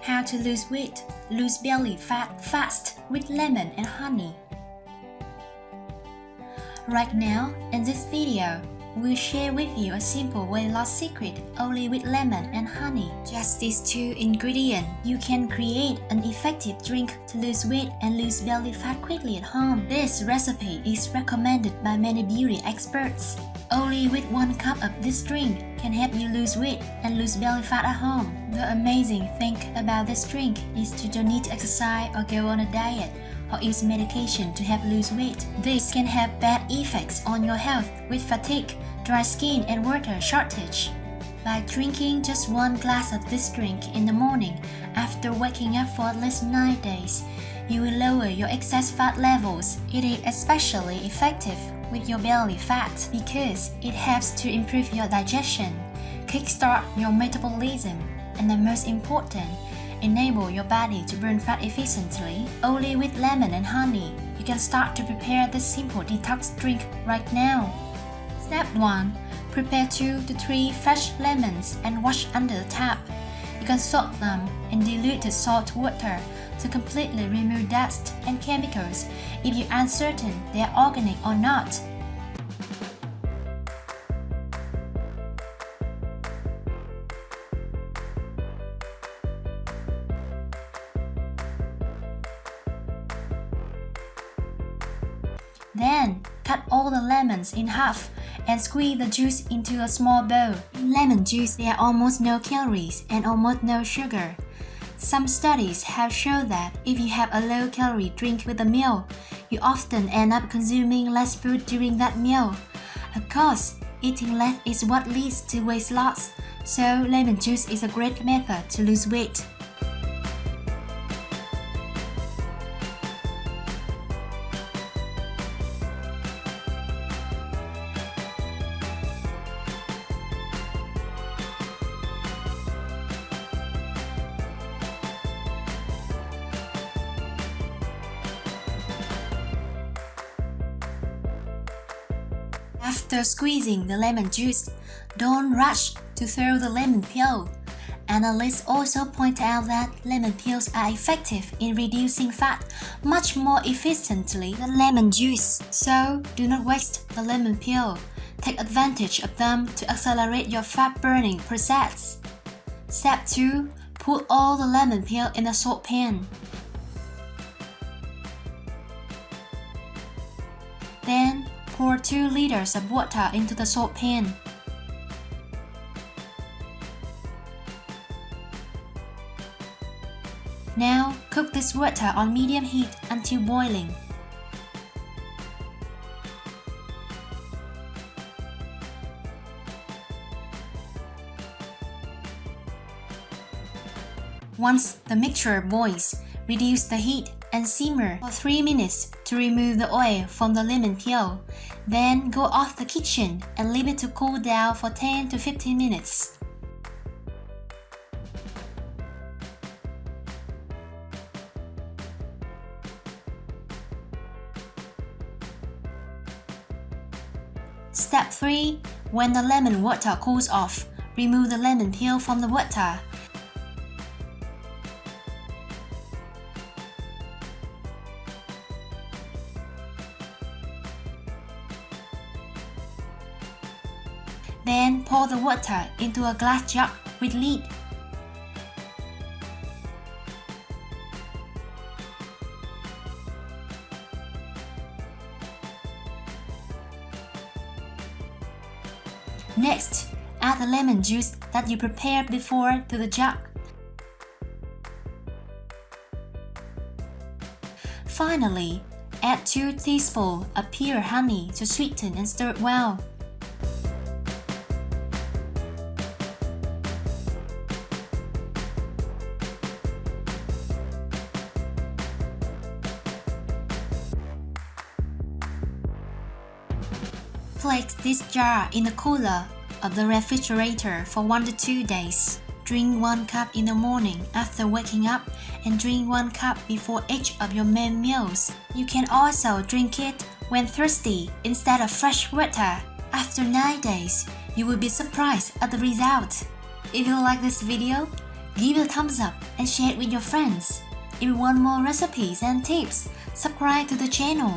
How to lose weight, lose belly fat fast with lemon and honey. Right now, in this video, we'll share with you a simple weight loss secret only with lemon and honey. Just these two ingredients, you can create an effective drink to lose weight and lose belly fat quickly at home. This recipe is recommended by many beauty experts. Only with 1 cup of this drink can help you lose weight and lose belly fat at home. The amazing thing about this drink is you don't need to exercise or go on a diet or use medication to help lose weight. This can have bad effects on your health with fatigue, dry skin and water shortage. By drinking just 1 glass of this drink in the morning after waking up for at least 9 days, you will lower your excess fat levels. It is especially effective with your belly fat because it helps to improve your digestion, kickstart your metabolism, and the most important, enable your body to burn fat efficiently. Only with lemon and honey, you can start to prepare this simple detox drink right now. Step 1. Prepare 2 to 3 fresh lemons and wash under the tap. You can soak them in diluted salt water to completely remove dust and chemicals if you are uncertain they are organic or not. Then, cut all the lemons in half and squeeze the juice into a small bowl. In lemon juice, there are almost no calories and almost no sugar. Some studies have shown that if you have a low-calorie drink with a meal, you often end up consuming less food during that meal. Of course, eating less is what leads to weight loss, so lemon juice is a great method to lose weight. After squeezing the lemon juice, don't rush to throw the lemon peel. Analysts also point out that lemon peels are effective in reducing fat much more efficiently than lemon juice. So, do not waste the lemon peel. Take advantage of them to accelerate your fat burning process. Step 2. Put all the lemon peel in a saucepan. Then, pour 2 liters of water into the saucepan. Now, cook this water on medium heat until boiling. Once the mixture boils, reduce the heat and simmer for 3 minutes to remove the oil from the lemon peel. Then go off the kitchen and leave it to cool down for 10 to 15 minutes. Step 3. When the lemon water cools off, remove the lemon peel from the water. Then pour the water into a glass jug with lid. Next, add the lemon juice that you prepared before to the jug. Finally, add 2 teaspoons of pure honey to sweeten and stir well. Place this jar in the cooler of the refrigerator for 1 to 2 days. Drink 1 cup in the morning after waking up and drink 1 cup before each of your main meals. You can also drink it when thirsty instead of fresh water. After 9 days, you will be surprised at the result. If you like this video, Give it a thumbs up and share it with your friends. If you want more recipes and tips, subscribe to the channel.